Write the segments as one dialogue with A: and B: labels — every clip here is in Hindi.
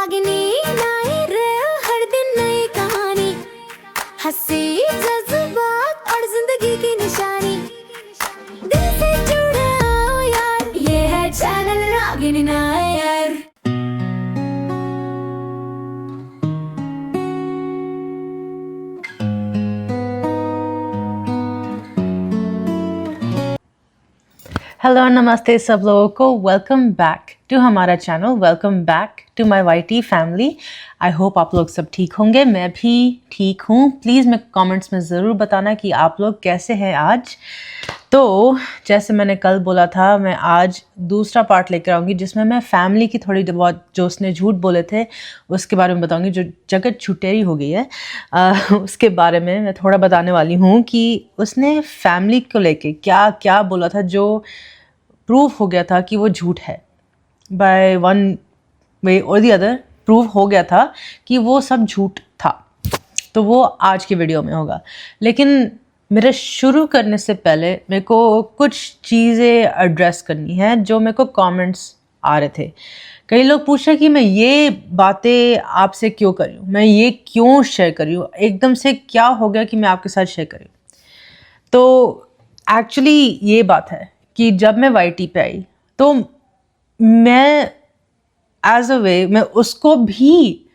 A: रागिनी लाए रे हर दिन नई कहानी, हंसी जज्बात और जिंदगी की निशानी। दिल से जुड़े आओ यार, ये है चैनल रागिनी नायर।
B: हेलो नमस्ते सब लोगों को, वेलकम बैक टू हमारा चैनल, welcome back to my YT family. I hope आप लोग सब ठीक होंगे, मैं भी ठीक हूँ। प्लीज़ मैं कमेंट्स में ज़रूर बताना कि आप लोग कैसे हैं आज। तो जैसे मैंने कल बोला था, मैं आज दूसरा पार्ट लेकर आऊँगी जिसमें मैं फैमिली की थोड़ी बहुत जो उसने झूठ बोले थे उसके बारे में बताऊँगी, जो जगत छुटेरी हो गई है उसके बारे में मैं थोड़ा बताने वाली हूँ कि उसने फैमिली को लेके क्या क्या बोला था जो प्रूफ हो गया था कि वो झूठ है। बाय वन वे और दी अदर प्रूव हो गया था कि वो सब झूठ था। तो वो आज की वीडियो में होगा। लेकिन मेरे शुरू करने से पहले मेरे को कुछ चीज़ें एड्रेस करनी है जो मेरे को कमेंट्स आ रहे थे। कई लोग पूछ रहे कि मैं ये बातें आपसे क्यों कर रही हूँ, मैं ये क्यों शेयर कर रही हूँ, एकदम से क्या हो गया कि मैं आपके साथ शेयर कर रही हूँ। तो एक्चुअली ये बात है कि जब मैं वाईटी पे आई तो मैं एज अ वे मैं उसको भी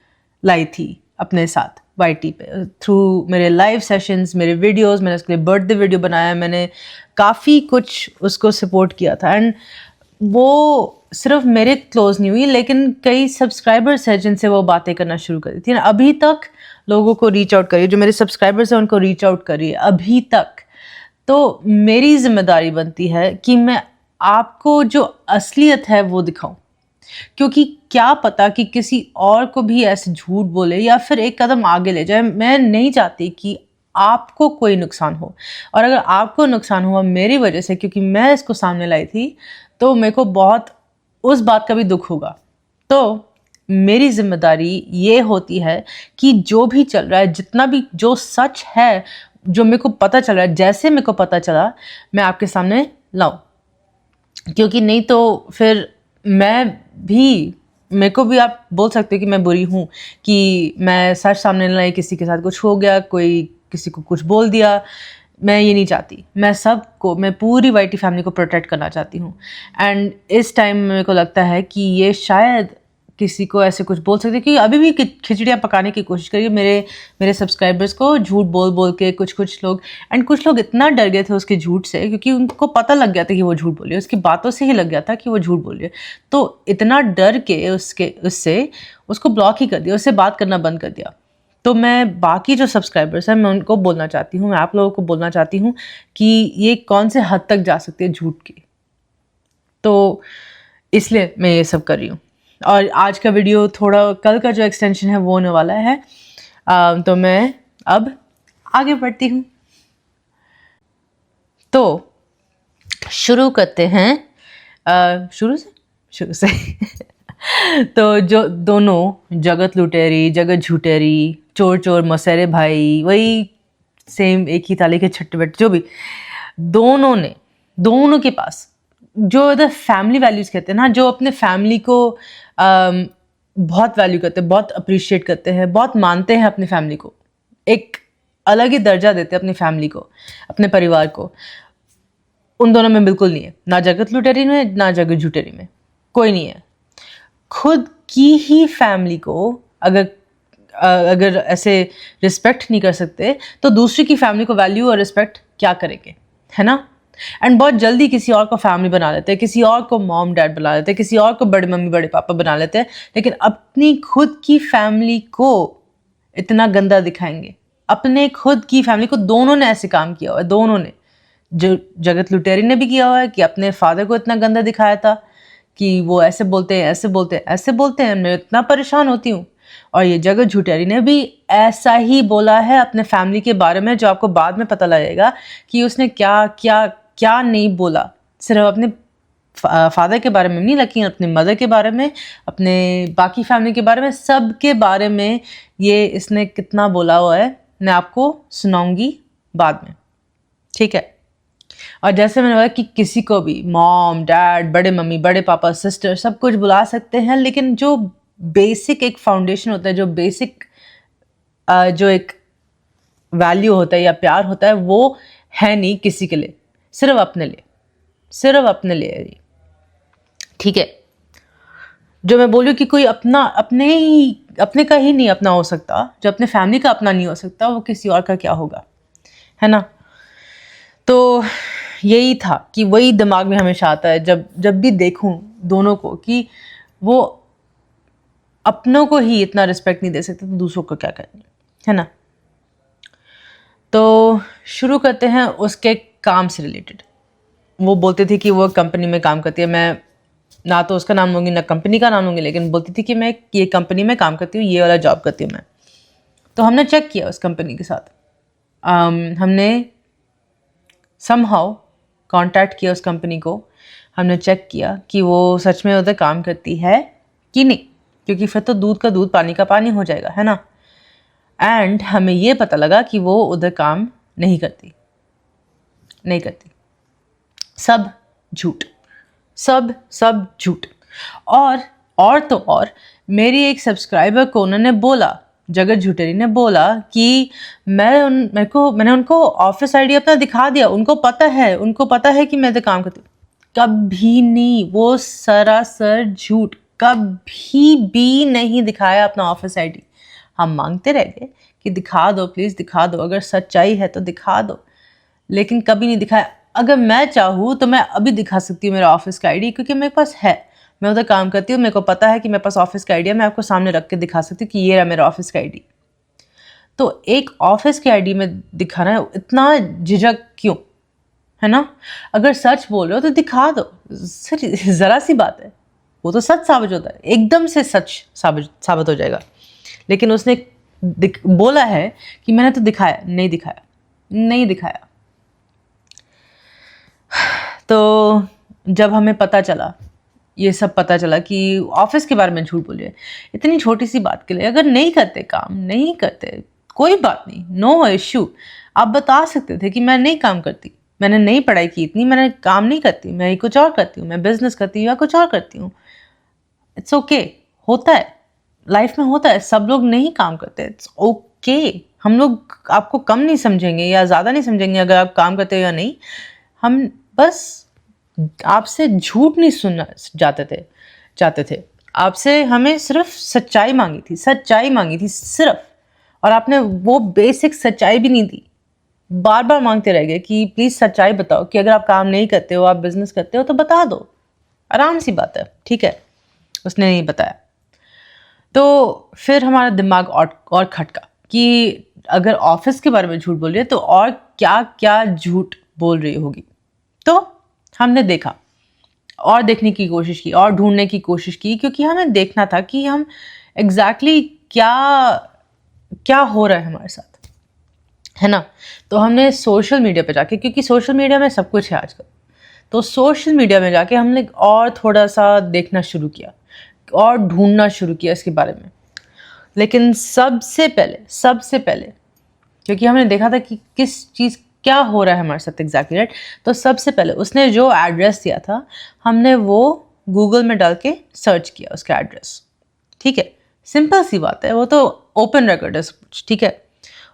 B: लाई थी अपने साथ वाईटी पे थ्रू मेरे लाइव सेशंस, मेरे वीडियोस। मैंने उसके लिए बर्थडे वीडियो बनाया, मैंने काफ़ी कुछ उसको सपोर्ट किया था। एंड वो सिर्फ मेरे क्लोज नहीं हुई, लेकिन कई सब्सक्राइबर्स हैं जिनसे वो बातें करना शुरू करी थी। अभी तक लोगों को रीच आउट करी, जो मेरे सब्सक्राइबर्स हैं उनको रीच आउट करी अभी तक। तो मेरी जिम्मेदारी बनती है कि मैं आपको जो असलियत है वो दिखाऊं, क्योंकि क्या पता कि किसी और को भी ऐसे झूठ बोले या फिर एक कदम आगे ले जाए। मैं नहीं चाहती कि आपको कोई नुकसान हो, और अगर आपको नुकसान हुआ मेरी वजह से क्योंकि मैं इसको सामने लाई थी, तो मेरे को बहुत उस बात का भी दुख होगा। तो मेरी जिम्मेदारी ये होती है कि जो भी चल रहा है, जितना भी जो सच है, जो मेरे को पता चल रहा है, जैसे मेरे को पता चला, मैं आपके सामने लाऊं। क्योंकि नहीं तो फिर मेरे को भी आप बोल सकते हो कि मैं बुरी हूँ कि मैं सच सामने लाई, किसी के साथ कुछ हो गया, कोई किसी को कुछ बोल दिया। मैं ये नहीं चाहती। मैं पूरी वाईटी फैमिली को प्रोटेक्ट करना चाहती हूँ। एंड इस टाइम मेरे को लगता है कि ये शायद किसी को ऐसे कुछ बोल सकते, कि अभी भी खिचड़ियाँ पकाने की कोशिश करिए मेरे सब्सक्राइबर्स को झूठ बोल बोल के। कुछ लोग इतना डर गए थे उसके झूठ से, क्योंकि उनको पता लग गया था कि वो झूठ बोली, उसकी बातों से ही लग गया था कि वो झूठ बोल रही है। तो इतना डर के उससे उसको ब्लॉक ही कर दिया, उससे बात करना बंद कर दिया। तो मैं बाकी जो सब्सक्राइबर्स हैं मैं उनको बोलना चाहती हूँ, मैं आप लोगों को बोलना चाहती हूँ कि ये कौन से हद तक जा सकती है झूठ की। तो इसलिए मैं ये सब कर रही हूँ। और आज का वीडियो थोड़ा कल का जो एक्सटेंशन है वो होने वाला है। तो मैं अब आगे बढ़ती हूँ। तो शुरू करते हैं शुरू से तो जो दोनों जगत लुटेरी, जगत झूठेरी, चोर चोर मसेरे भाई, वही सेम एक ही ताली के छट्टे बट्टे, जो भी दोनों के पास जो इधर फैमिली वैल्यूज़ कहते हैं ना, जो अपने फैमिली को बहुत वैल्यू करते हैं, बहुत अप्रिशिएट करते हैं, बहुत मानते हैं अपनी फैमिली को, एक अलग ही दर्जा देते हैं अपनी फैमिली को, अपने परिवार को। उन दोनों में बिल्कुल नहीं है, ना जगत लुटेरी में ना जगत झूठेरी में, कोई नहीं है। खुद की ही फैमिली को अगर ऐसे रिस्पेक्ट नहीं कर सकते तो दूसरी की फैमिली को वैल्यू और रिस्पेक्ट क्या करेंगे, है ना। एंड बहुत जल्दी किसी और को फैमिली बना लेते हैं, किसी और को मॉम डैड बना लेते हैं, किसी और को बड़े मम्मी बड़े पापा बना लेते हैं, लेकिन अपनी खुद की फैमिली को इतना गंदा दिखाएंगे। अपने खुद की फैमिली को दोनों ने ऐसे काम किया हुआ है, दोनों ने। जो जगत लुटेरी ने भी किया हुआ है कि अपने फादर को इतना गंदा दिखाया था कि वो ऐसे बोलते हैं, ऐसे बोलते हैं, मैं इतना परेशान होती हूँ। और ये जगत झूठेरी ने भी ऐसा ही बोला है अपने फैमिली के बारे में, जो आपको बाद में पता लगेगा कि उसने क्या क्या क्या नहीं बोला। सिर्फ अपने फादर के बारे में नहीं, लेकिन अपने मदर के बारे में, अपने बाकी फैमिली के बारे में, सब के बारे में ये इसने कितना बोला हुआ है, मैं आपको सुनाऊंगी बाद में, ठीक है। और जैसे मैंने बोला कि किसी को भी मॉम डैड, बड़े मम्मी बड़े पापा, सिस्टर, सब कुछ बुला सकते हैं, लेकिन जो बेसिक एक फाउंडेशन होता है, जो बेसिक जो एक वैल्यू होता है या प्यार होता है, वो है नहीं किसी के लिए, सिर्फ अपने लिए, सिर्फ अपने लिए है ये। ठीक है, जो मैं बोलूँ कि कोई अपने का ही नहीं अपना हो सकता, जो अपने फैमिली का अपना नहीं हो सकता, वो किसी और का क्या होगा, है ना। तो यही था कि वही दिमाग में हमेशा आता है जब भी देखूं दोनों को, कि वो अपनों को ही इतना रिस्पेक्ट नहीं दे सकते तो दूसरों को क्या करेंगे, है ना। तो शुरू करते हैं उसके काम से रिलेटेड। वो बोलते थे कि वो कंपनी में काम करती है, मैं ना तो उसका नाम लूँगी ना कंपनी का नाम लूँगी, लेकिन बोलती थी कि मैं ये कंपनी में काम करती हूँ, ये वाला जॉब करती हूँ मैं। तो हमने चेक किया उस कंपनी के साथ, हमने समहाउ कांटेक्ट किया उस कंपनी को, हमने चेक किया कि वो सच में उधर काम करती है कि नहीं, क्योंकि फिर तो दूध का दूध पानी का पानी हो जाएगा, है ना। एंड हमें ये पता लगा कि वो उधर काम नहीं करती। सब झूठ, सब झूठ। और तो और मेरी एक सब्सक्राइबर को उन्होंने बोला, जगत झूठेरी ने बोला कि मैंने उनको ऑफिस आईडी अपना दिखा दिया, उनको पता है कि मैं तो काम करती हूँ। कभी नहीं, वो सरासर झूठ, कभी भी नहीं दिखाया अपना ऑफिस आईडी। हम मांगते रह गए कि दिखा दो प्लीज़, दिखा दो, अगर सच्चाई है तो दिखा दो, लेकिन कभी नहीं दिखाया। अगर मैं चाहूँ तो मैं अभी दिखा सकती हूँ मेरा ऑफिस का आईडी, क्योंकि मेरे पास है, मैं उधर काम करती हूँ, मेरे को पता है कि मेरे पास ऑफिस का आईडी है, मैं आपको सामने रख के दिखा सकती हूँ कि ये रहा मेरा ऑफिस का आईडी। तो एक ऑफिस के आईडी में दिखाना है, इतना झिझक क्यों, है ना। अगर सच बोल रहे हो तो दिखा दो, ज़रा सी बात है, वो तो सच साबित होता है, एकदम से सच साबित हो जाएगा। लेकिन उसने बोला है कि मैंने तो दिखाया, नहीं दिखाया। तो जब हमें ये सब पता चला कि ऑफिस के बारे में झूठ बोल रहे हैं, इतनी छोटी सी बात के लिए अगर नहीं करते कोई बात नहीं, नो इश्यू। आप बता सकते थे कि मैं नहीं काम करती, मैंने नहीं पढ़ाई की इतनी, मैंने काम नहीं करती, मैं कुछ और करती हूँ, मैं बिजनेस करती हूँ या कुछ और करती हूँ। इट्स ओके, होता है, लाइफ में होता है, सब लोग नहीं काम करते, इट्स ओके। हम लोग आपको कम नहीं समझेंगे या ज़्यादा नहीं समझेंगे अगर आप काम करते हो या नहीं। हम बस आपसे झूठ नहीं सुनना चाहते थे, आपसे हमें सिर्फ सच्चाई मांगी थी सिर्फ, और आपने वो बेसिक सच्चाई भी नहीं दी। बार बार मांगते रह गए कि प्लीज़ सच्चाई बताओ, कि अगर आप काम नहीं करते हो, आप बिजनेस करते हो तो बता दो, आराम सी बात है, ठीक है। उसने नहीं बताया। तो फिर हमारा दिमाग और खटका कि अगर ऑफिस के बारे में झूठ बोल रही है तो और क्या क्या झूठ बोल रही होगी। तो हमने देखा और देखने की कोशिश की और ढूंढने की कोशिश की, क्योंकि हमें देखना था कि हम एग्जैक्टली क्या हो रहा है हमारे साथ, है ना। तो हमने सोशल मीडिया पे जाके, क्योंकि सोशल मीडिया में सब कुछ है आजकल, तो सोशल मीडिया में जाके हमने और थोड़ा सा देखना शुरू किया और ढूंढना शुरू किया इसके बारे में। लेकिन सबसे पहले क्योंकि हमने देखा था कि किस चीज़ क्या हो रहा है हमारे साथ एग्जैक्टली, राइट। तो सबसे पहले उसने जो एड्रेस दिया था, हमने वो गूगल में डाल के सर्च किया उसका एड्रेस, ठीक है। सिंपल सी बात है, वो तो ओपन रिकॉर्ड है सब कुछ, ठीक है।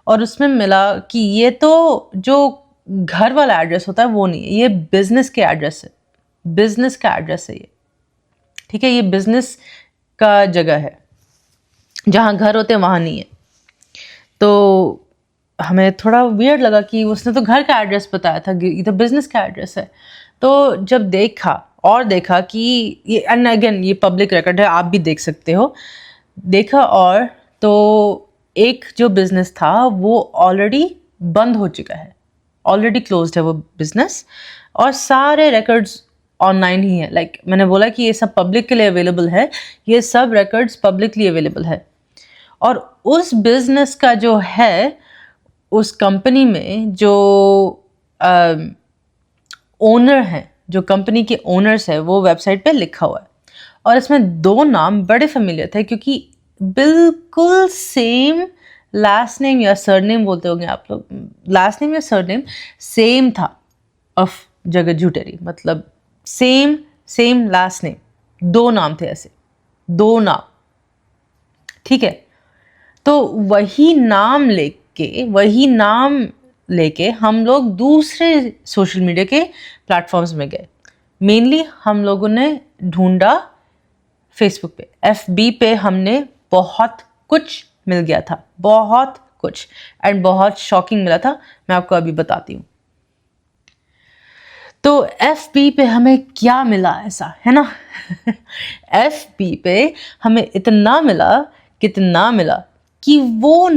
B: और उसमें मिला कि ये तो जो घर वाला एड्रेस होता है वो नहीं है, ये बिजनेस का एड्रेस है ये, ठीक है। ये बिजनेस का जगह है, जहाँ घर होते हैं वहाँ नहीं है। तो हमें थोड़ा वियर्ड लगा कि उसने तो घर का एड्रेस बताया था, ये तो बिजनेस का एड्रेस है। तो जब देखा कि ये, एंड अगेन ये पब्लिक रिकॉर्ड है, आप भी देख सकते हो, देखा और तो एक जो बिजनेस था वो ऑलरेडी बंद हो चुका है, ऑलरेडी क्लोज्ड है वो बिजनेस, और सारे रिकॉर्ड्स ऑनलाइन ही है। लाइक मैंने बोला कि ये सब पब्लिक के लिए अवेलेबल है, ये सब रिकॉर्ड्स पब्लिकली अवेलेबल है। और उस बिजनेस का जो है, उस कंपनी में जो ओनर हैं, जो कंपनी के ओनर्स है, वो वेबसाइट पे लिखा हुआ है। और इसमें 2 नाम बड़े फेमिलियर थे, क्योंकि बिल्कुल सेम लास्ट नेम या सरनेम बोलते होंगे आप लोग, लास्ट नेम या सरनेम सेम था ऑफ जगत झूठेरी, मतलब सेम लास्ट नेम, 2 नाम थे ऐसे, 2 नाम, ठीक है, तो वही नाम लेके हम लोग दूसरे सोशल मीडिया के प्लेटफॉर्म्स में गए। मेनली हम लोगों ने ढूंढा फेसबुक पे, FB पे हमने बहुत कुछ मिल गया था, बहुत कुछ, एंड बहुत शॉकिंग मिला था। मैं आपको अभी बताती हूँ। तो FB पे हमें क्या मिला ऐसा, है ना? FB पे हमें इतना मिला, कितना मिला कि वो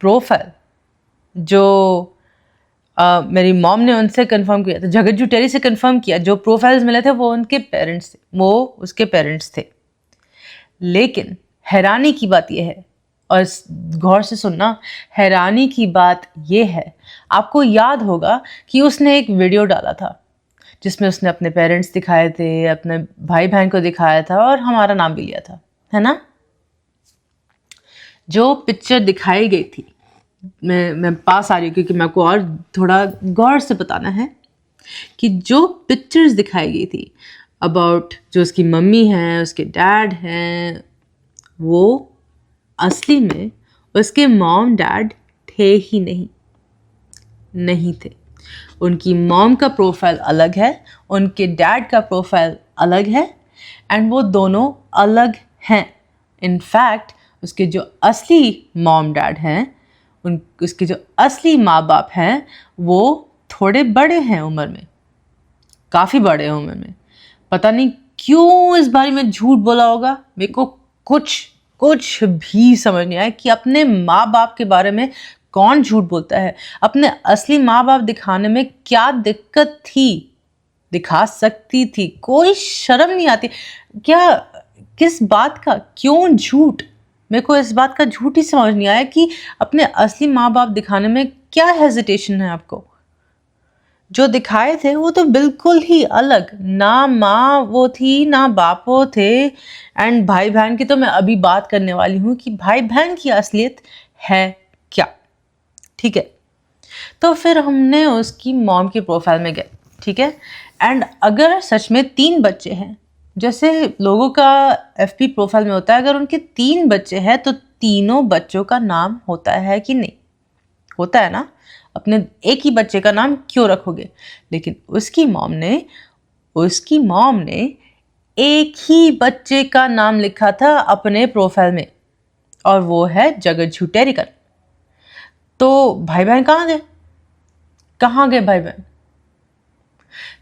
B: प्रोफाइल जो मेरी मॉम ने उनसे कंफर्म किया था, जगत जुटेरी से कंफर्म किया, जो प्रोफाइल्स मिले थे वो उनके पेरेंट्स थे, वो उसके पेरेंट्स थे। लेकिन हैरानी की बात यह है, और गौर से सुनना, हैरानी की बात यह है, आपको याद होगा कि उसने एक वीडियो डाला था जिसमें उसने अपने पेरेंट्स दिखाए थे, अपने भाई बहन को दिखाया था और हमारा नाम भी लिया था, है ना? जो पिक्चर दिखाई गई थी, मैं पास आ रही हूँ क्योंकि मैं आपको और थोड़ा गौर से बताना है कि जो पिक्चर्स दिखाई गई थी अबाउट जो उसकी मम्मी हैं, उसके डैड हैं, वो असली में उसके मॉम डैड थे ही नहीं थे। उनकी मॉम का प्रोफाइल अलग है, उनके डैड का प्रोफाइल अलग है, एंड वो दोनों अलग हैं। इनफैक्ट उसके जो असली मॉम डैड हैं, उसके जो असली माँ बाप हैं, वो थोड़े बड़े हैं उम्र में, काफ़ी बड़े हैं उम्र में। पता नहीं क्यों इस बारे में झूठ बोला होगा, मेरे को कुछ भी समझ नहीं आया कि अपने माँ बाप के बारे में कौन झूठ बोलता है। अपने असली माँ बाप दिखाने में क्या दिक्कत थी? दिखा सकती थी, कोई शर्म नहीं आती क्या? किस बात का, क्यों झूठ? मेरे को इस बात का झूठ ही समझ नहीं आया कि अपने असली माँ बाप दिखाने में क्या हेजिटेशन है आपको। जो दिखाए थे वो तो बिल्कुल ही अलग, ना माँ वो थी ना बाप वो थे। एंड भाई बहन की तो मैं अभी बात करने वाली हूँ कि भाई बहन की असलियत है क्या, ठीक है? तो फिर हमने उसकी मॉम के प्रोफाइल में गए, ठीक है? एंड अगर सच में 3 बच्चे हैं, जैसे लोगों का FB प्रोफाइल में होता है, अगर उनके 3 बच्चे हैं तो तीनों बच्चों का नाम होता है कि नहीं? होता है ना? अपने एक ही बच्चे का नाम क्यों रखोगे? लेकिन उसकी मॉम ने एक ही बच्चे का नाम लिखा था अपने प्रोफाइल में, और वो है जगत झुटेरिकर। तो भाई बहन कहाँ गए भाई बहन?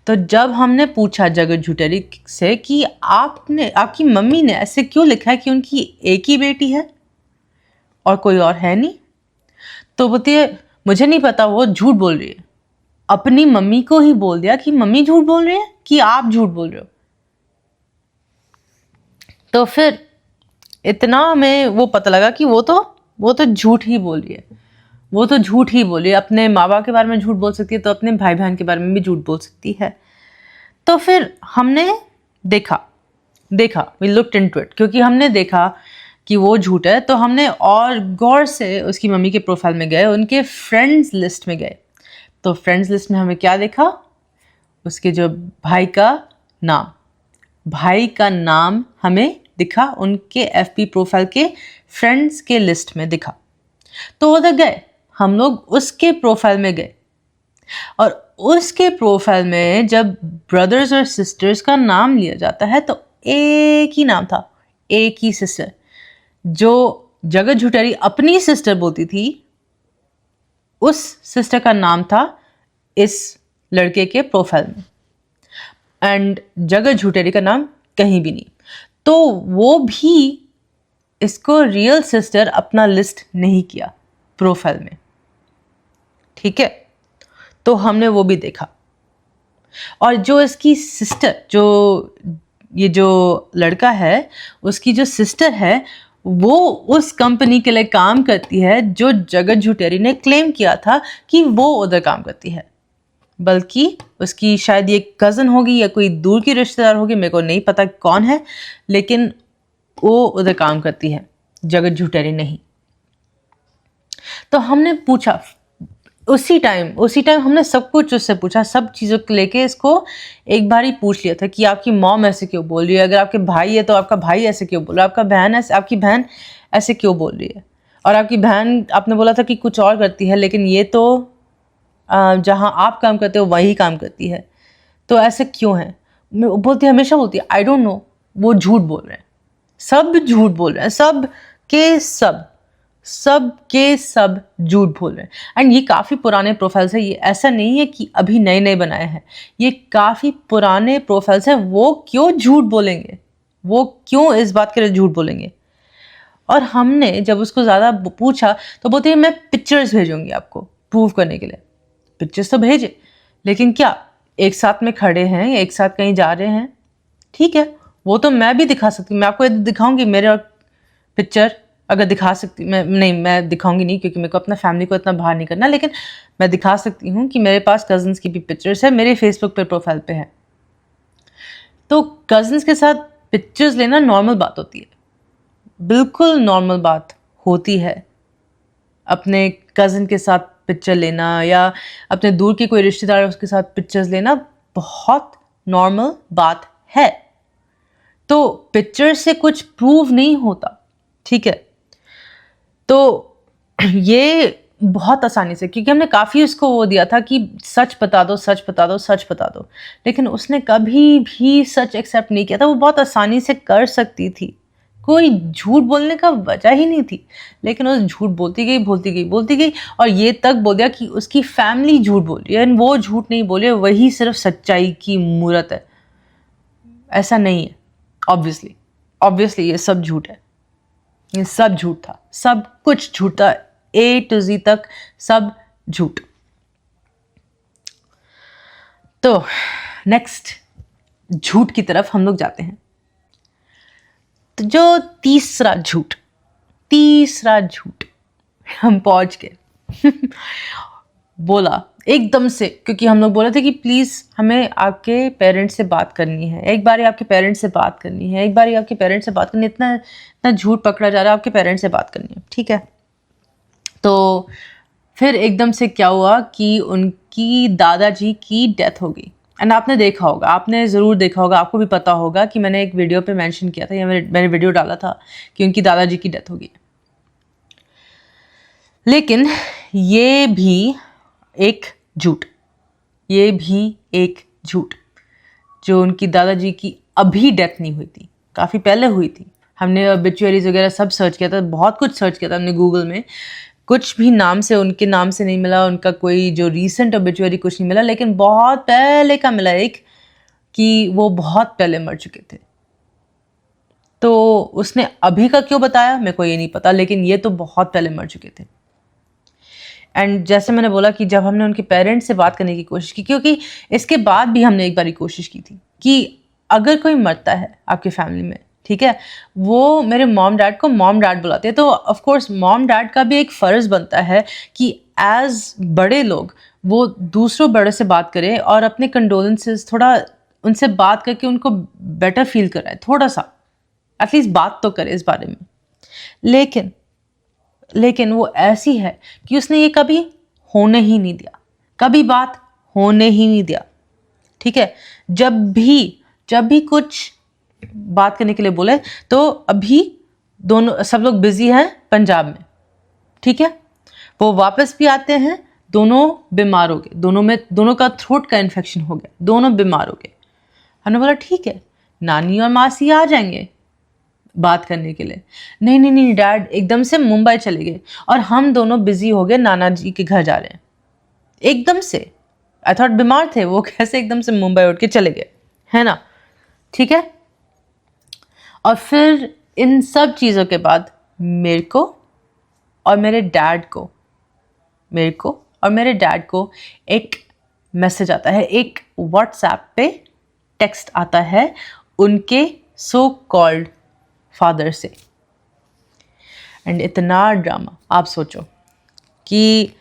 B: तो जब हमने पूछा जगत झुटेरी से कि आपकी मम्मी ने ऐसे क्यों लिखा है कि उनकी एक ही बेटी है और कोई और है नहीं, तो बोलती है मुझे नहीं पता, वो झूठ बोल रही है। अपनी मम्मी को ही बोल दिया कि मम्मी झूठ बोल रही है कि आप झूठ बोल रहे हो। तो फिर इतना में वो पता लगा कि वो तो झूठ ही बोल रही है, वो तो झूठ ही बोल रही है। अपने माँ बाप के बारे में झूठ बोल सकती है तो अपने भाई बहन के बारे में भी झूठ बोल सकती है। तो फिर हमने देखा, वी लुक्ड इनटू इट, क्योंकि हमने देखा कि वो झूठ है, तो हमने और गौर से उसकी मम्मी के प्रोफाइल में गए, उनके फ्रेंड्स लिस्ट में गए। तो फ्रेंड्स लिस्ट में हमें क्या देखा? उसके जो भाई का नाम हमें दिखा, उनके FB प्रोफाइल के फ्रेंड्स के लिस्ट में दिखा। तो उधर गए हम लोग, उसके प्रोफाइल में गए, और उसके प्रोफाइल में जब ब्रदर्स और सिस्टर्स का नाम लिया जाता है तो एक ही नाम था, एक ही सिस्टर। जो जगत झुटेरी अपनी सिस्टर बोलती थी, उस सिस्टर का नाम था इस लड़के के प्रोफाइल में, एंड जगत झुटेरी का नाम कहीं भी नहीं। तो वो भी इसको रियल सिस्टर अपना लिस्ट नहीं किया प्रोफाइल में, ठीक है? तो हमने वो भी देखा। और जो इसकी सिस्टर, ये जो लड़का है, उसकी जो सिस्टर है, वो उस कंपनी के लिए काम करती है जो जगत झुटेरी ने क्लेम किया था कि वो उधर काम करती है। बल्कि उसकी शायद ये कज़न होगी या कोई दूर की रिश्तेदार होगी, मेरे को नहीं पता कौन है, लेकिन वो उधर काम करती है, जगत झुटेरी नहीं। तो हमने पूछा उसी टाइम हमने सब कुछ उससे पूछा, सब चीज़ों को लेके इसको एक बार ही पूछ लिया था कि आपकी मॉम ऐसे क्यों बोल रही है, अगर आपके भाई है तो आपका भाई ऐसे क्यों बोल रहा है, आपकी बहन ऐसे क्यों बोल रही है, और आपकी बहन आपने बोला था कि कुछ और करती है, लेकिन ये तो जहाँ आप काम करते हो वही काम करती है, तो ऐसे क्यों है। मैं हमेशा बोलती है आई डोंट नो, वो झूठ बोल रहे हैं, सब झूठ बोल रहे हैं, सब झूठ बोल रहे हैं। एंड ये काफ़ी पुराने प्रोफाइल्स है, ये ऐसा नहीं है कि अभी नए नए बनाए हैं, ये काफ़ी पुराने प्रोफाइल्स हैं। वो क्यों झूठ बोलेंगे, वो क्यों इस बात के लिए झूठ बोलेंगे। और हमने जब उसको ज़्यादा पूछा तो बोलते हैं मैं पिक्चर्स भेजूंगी आपको प्रूव करने के लिए। पिक्चर्स तो भेजे, लेकिन क्या एक साथ में खड़े हैं, एक साथ कहीं जा रहे हैं, ठीक है वो तो मैं भी दिखा सकती हूँ, मैं आपको दिखाऊंगी मेरे और पिक्चर, अगर दिखा सकती मैं दिखाऊंगी नहीं क्योंकि मेरे को अपना फैमिली को इतना बाहर नहीं करना, लेकिन मैं दिखा सकती हूँ कि मेरे पास कज़न्स की भी पिक्चर्स है, मेरे फेसबुक पे प्रोफाइल पे है। तो कज़न्स के साथ पिक्चर्स लेना नॉर्मल बात होती है, बिल्कुल नॉर्मल बात होती है अपने कज़न के साथ पिक्चर लेना, या अपने दूर के कोई रिश्तेदार है उसके साथ पिक्चर्स लेना बहुत नॉर्मल बात है। तो पिक्चर से कुछ प्रूव नहीं होता, ठीक है। तो ये बहुत आसानी से, क्योंकि हमने काफ़ी उसको वो दिया था कि सच बता दो, सच बता दो, सच बता दो, लेकिन उसने कभी भी सच एक्सेप्ट नहीं किया था। वो बहुत आसानी से कर सकती थी, कोई झूठ बोलने का वजह ही नहीं थी, लेकिन वो झूठ बोलती गई और ये तक बोल दिया कि उसकी फैमिली झूठ बोल रही है, वो झूठ नहीं बोले, वही सिर्फ सच्चाई की मूरत है। ऐसा नहीं है, ऑब्वियसली ये सब झूठ है, ये सब झूठ था, सब कुछ झूठ था, A to Z तक सब झूठ। तो नेक्स्ट झूठ की तरफ हम लोग जाते हैं। तो जो तीसरा झूठ हम पहुंच गए बोला एकदम से, क्योंकि हम लोग बोले थे कि प्लीज़ हमें आपके पेरेंट्स से बात करनी है, एक बार आपके पेरेंट्स से बात करनी है, इतना झूठ पकड़ा जा रहा है, आपके पेरेंट्स से बात करनी है, ठीक है। तो फिर एकदम से क्या हुआ कि उनकी दादाजी की डेथ हो गई। एंड आपने ज़रूर देखा होगा, आपको भी पता होगा कि मैंने एक वीडियो पे मेंशन किया था, या मैंने वीडियो डाला था कि उनकी दादाजी की डेथ हो गई। लेकिन ये भी एक झूठ, जो उनकी दादाजी की अभी डेथ नहीं हुई थी, काफ़ी पहले हुई थी। हमने ऑब्ituaries वगैरह सब सर्च किया था, बहुत कुछ सर्च किया था हमने गूगल में, कुछ भी उनके नाम से नहीं मिला, उनका कोई जो रीसेंट ऑब्ituary कुछ नहीं मिला, लेकिन बहुत पहले का मिला एक, कि वो बहुत पहले मर चुके थे। तो उसने अभी का क्यों बताया मेरे को ये नहीं पता, लेकिन ये तो बहुत पहले मर चुके थे। एंड जैसे मैंने बोला कि जब हमने उनके पेरेंट्स से बात करने की कोशिश की, क्योंकि इसके बाद भी हमने एक बार कोशिश की थी कि अगर कोई मरता है आपकी फैमिली में, ठीक है, वो मेरे मॉम डैड को मॉम डैड बुलाते हैं, तो ऑफ कोर्स मॉम डैड का भी एक फ़र्ज़ बनता है कि एज बड़े लोग वो दूसरों बड़े से बात करें और अपने कंडोलेंसेस थोड़ा उनसे बात करके उनको बेटर फील कराए, थोड़ा सा एटलीस्ट बात तो करे इस बारे में। लेकिन वो ऐसी है कि उसने ये कभी होने ही नहीं दिया, कभी बात होने ही नहीं दिया, ठीक है। जब भी कुछ बात करने के लिए बोले तो अभी सब लोग बिजी हैं पंजाब में, ठीक है, वो वापस भी आते हैं, दोनों बीमार हो गए, दोनों का थ्रोट का इन्फेक्शन हो गया, दोनों बीमार हो गए। हमने बोला ठीक है, नानी और मासी आ जाएंगे बात करने के लिए। नहीं डैड एकदम से मुंबई चले गए और हम दोनों बिजी हो गए, नाना जी के घर जा रहे हैं एकदम से। आई थॉट बीमार थे वो, कैसे एकदम से मुंबई उठ के चले गए, है ना, ठीक है। और फिर इन सब चीज़ों के बाद मेरे को और मेरे डैड को एक मैसेज आता है, एक व्हाट्सएप पे टेक्स्ट आता है उनके सो कॉल्ड फादर से। एंड इतना ड्रामा, आप सोचो कि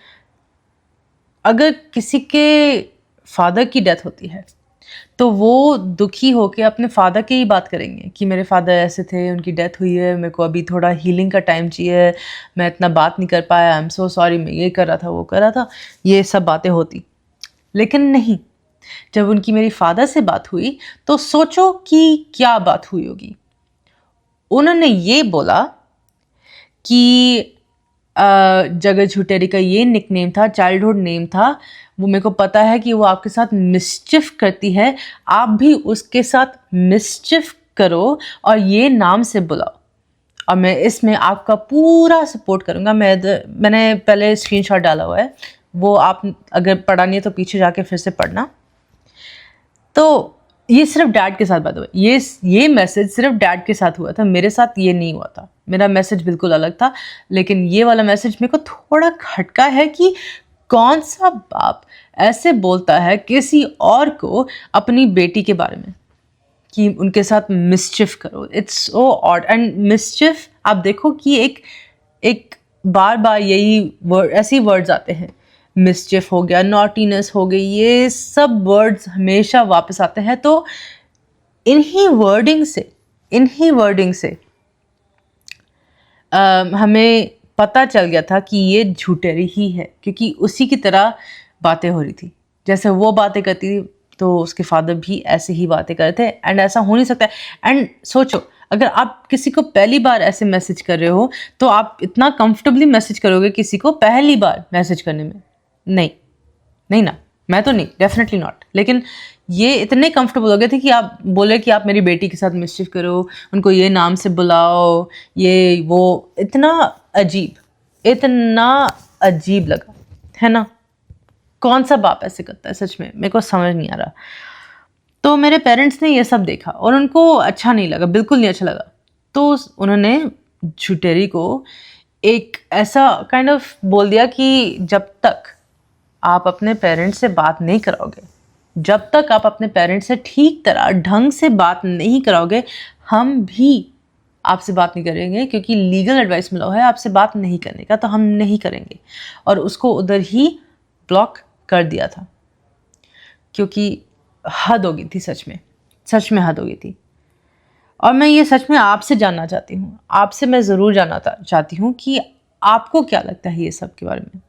B: अगर किसी के फादर की डेथ होती है तो वो दुखी होके अपने फादर की ही बात करेंगे कि मेरे फादर ऐसे थे, उनकी डेथ हुई है, मेरे को अभी थोड़ा हीलिंग का टाइम चाहिए, मैं इतना बात नहीं कर पाया, आई एम सो सॉरी, मैं ये कर रहा था, वो कर रहा था, ये सब बातें होती। लेकिन नहीं, जब उनकी मेरी फादर से बात हुई तो सोचो कि क्या बात हुई होगी। उन्होंने ये बोला कि जगह झुटेरी का ये निकनेम था, चाइल्डहुड नेम था, वो मेरे को पता है कि वो आपके साथ मिसचिफ करती है, आप भी उसके साथ मिसचिफ करो और ये नाम से बुलाओ, और मैं इसमें आपका पूरा सपोर्ट करूँगा। मैंने पहले स्क्रीनशॉट डाला हुआ है, वो आप अगर पढ़ा नहीं है तो पीछे जाके फिर से पढ़ना। तो ये सिर्फ डैड के साथ बात हुआ, ये मैसेज सिर्फ डैड के साथ हुआ था, मेरे साथ ये नहीं हुआ था, मेरा मैसेज बिल्कुल अलग था। लेकिन ये वाला मैसेज मेरे को थोड़ा खटका है कि कौन सा बाप ऐसे बोलता है किसी और को अपनी बेटी के बारे में कि उनके साथ मिसचिफ करो। It's so odd. एंड मिसचिफ आप देखो कि एक बार बार यही वर्ड, ऐसी वर्ड्स आते हैं, मिसचिफ हो गया, नॉटीनेस हो गई, ये सब वर्ड्स हमेशा वापस आते हैं। तो इन्हीं वर्डिंग से हमें पता चल गया था कि ये झूठेरी ही है, क्योंकि उसी की तरह बातें हो रही थी। जैसे वो बातें करती थी तो उसके फादर भी ऐसे ही बातें कर रहे थे, एंड ऐसा हो नहीं सकता। एंड सोचो, अगर आप किसी को पहली बार ऐसे मैसेज कर रहे हो तो आप इतना कंफर्टेबली मैसेज करोगे किसी को पहली बार मैसेज करने में? नहीं ना, मैं तो नहीं, डेफिनेटली नॉट। लेकिन ये इतने कंफर्टेबल हो गए थे कि आप बोले कि आप मेरी बेटी के साथ मिसचिफ करो, उनको ये नाम से बुलाओ, ये वो, इतना अजीब लगा, है ना। कौन सा बाप ऐसे करता है? सच में मेरे को समझ नहीं आ रहा। तो मेरे पेरेंट्स ने ये सब देखा और उनको अच्छा नहीं लगा, बिल्कुल नहीं अच्छा लगा। तो उन्होंने झुटेरी को एक ऐसा काइंड ऑफ बोल दिया कि जब तक आप अपने पेरेंट्स से बात नहीं कराओगे, जब तक आप अपने पेरेंट्स से ठीक तरह ढंग से बात नहीं कराओगे, हम भी आपसे बात नहीं करेंगे, क्योंकि लीगल एडवाइस मिला है आपसे बात नहीं करने का, तो हम नहीं करेंगे। और उसको उधर ही ब्लॉक कर दिया था, क्योंकि हद हो गई थी, सच में हद हो गई थी। और मैं ये सच में आपसे जानना चाहती हूँ, आपसे मैं ज़रूर जानना चाहती हूँ कि आपको क्या लगता है ये सब के बारे में।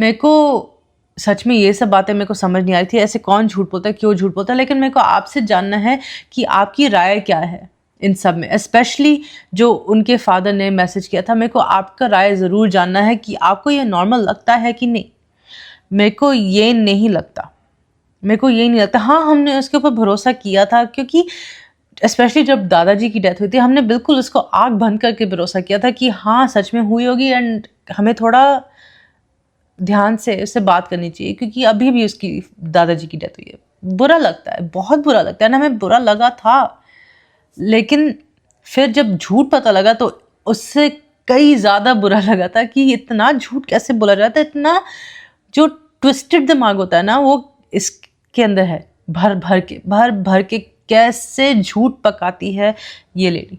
B: मेरे को सच में ये सब बातें मेरे को समझ नहीं आ रही थी, ऐसे कौन झूठ बोलता है, क्यों झूठ बोलता है। लेकिन मेरे को आपसे जानना है कि आपकी राय क्या है इन सब में, स्पेशली जो उनके फादर ने मैसेज किया था। मेरे को आपका राय ज़रूर जानना है कि आपको ये नॉर्मल लगता है कि नहीं। मेरे को ये नहीं लगता। हाँ, हमने उसके ऊपर भरोसा किया था, क्योंकि स्पेशली जब दादाजी की डेथ हुई थी, हमने बिल्कुल उसको आँख बंद करके भरोसा किया था कि हाँ सच में हुई होगी, एंड हमें थोड़ा ध्यान से उससे बात करनी चाहिए, क्योंकि अभी भी उसकी दादाजी की डेथ हुई है। बुरा लगता है, बहुत बुरा लगता है ना, हमें बुरा लगा था। लेकिन फिर जब झूठ पता लगा तो उससे कई ज़्यादा बुरा लगा था कि इतना झूठ कैसे बोला जाता है। इतना जो ट्विस्टेड दिमाग होता है ना, वो इसके अंदर है, भर भर के कैसे झूठ पकाती है ये लेडी।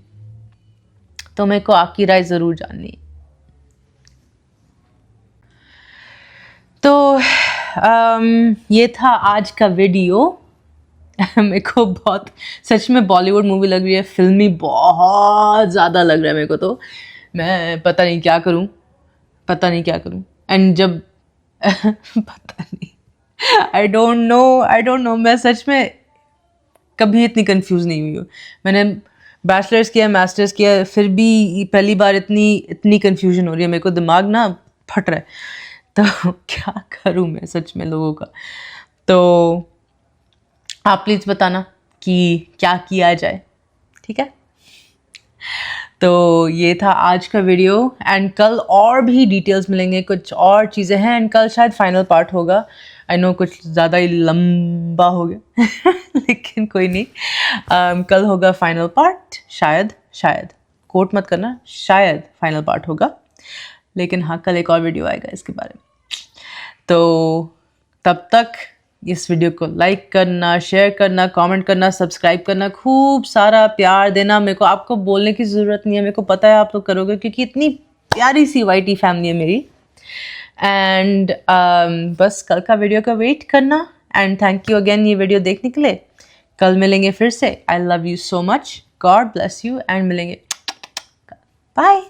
B: तो मेरे को आपकी राय ज़रूर जाननी है। तो ये था आज का वीडियो। मेरे को बहुत सच में बॉलीवुड मूवी लग रही है, फिल्मी बहुत ज़्यादा लग रहा है मेरे को। तो मैं पता नहीं क्या करूं। एंड जब पता नहीं, आई डोंट नो, मैं सच में कभी इतनी कंफ्यूज नहीं हुई हूँ। मैंने बैचलर्स किया, मास्टर्स किया, फिर भी पहली बार इतनी कंफ्यूजन हो रही है मेरे को, दिमाग ना फट रहा है। तो क्या करूं मैं सच में लोगों का। तो आप प्लीज़ बताना कि क्या किया जाए, ठीक है। तो ये था आज का वीडियो, एंड कल और भी डिटेल्स मिलेंगे, कुछ और चीज़ें हैं, एंड कल शायद फाइनल पार्ट होगा। आई नो कुछ ज़्यादा ही लंबा हो गया लेकिन कोई नहीं, कल होगा फाइनल पार्ट, शायद कोट मत करना, शायद फाइनल पार्ट होगा। लेकिन हाँ, कल एक और वीडियो आएगा इसके बारे में। तो तब तक इस वीडियो को लाइक करना, शेयर करना, कमेंट करना, सब्सक्राइब करना, खूब सारा प्यार देना। मेरे को आपको बोलने की ज़रूरत नहीं है, मेरे को पता है आप लोग करोगे, क्योंकि इतनी प्यारी सी YT फैमिली है मेरी। एंड बस कल का वीडियो का वेट करना, एंड थैंक यू अगेन ये वीडियो देखने के लिए। कल मिलेंगे फिर से। I love you so much, God bless you, and मिलेंगे। बाय।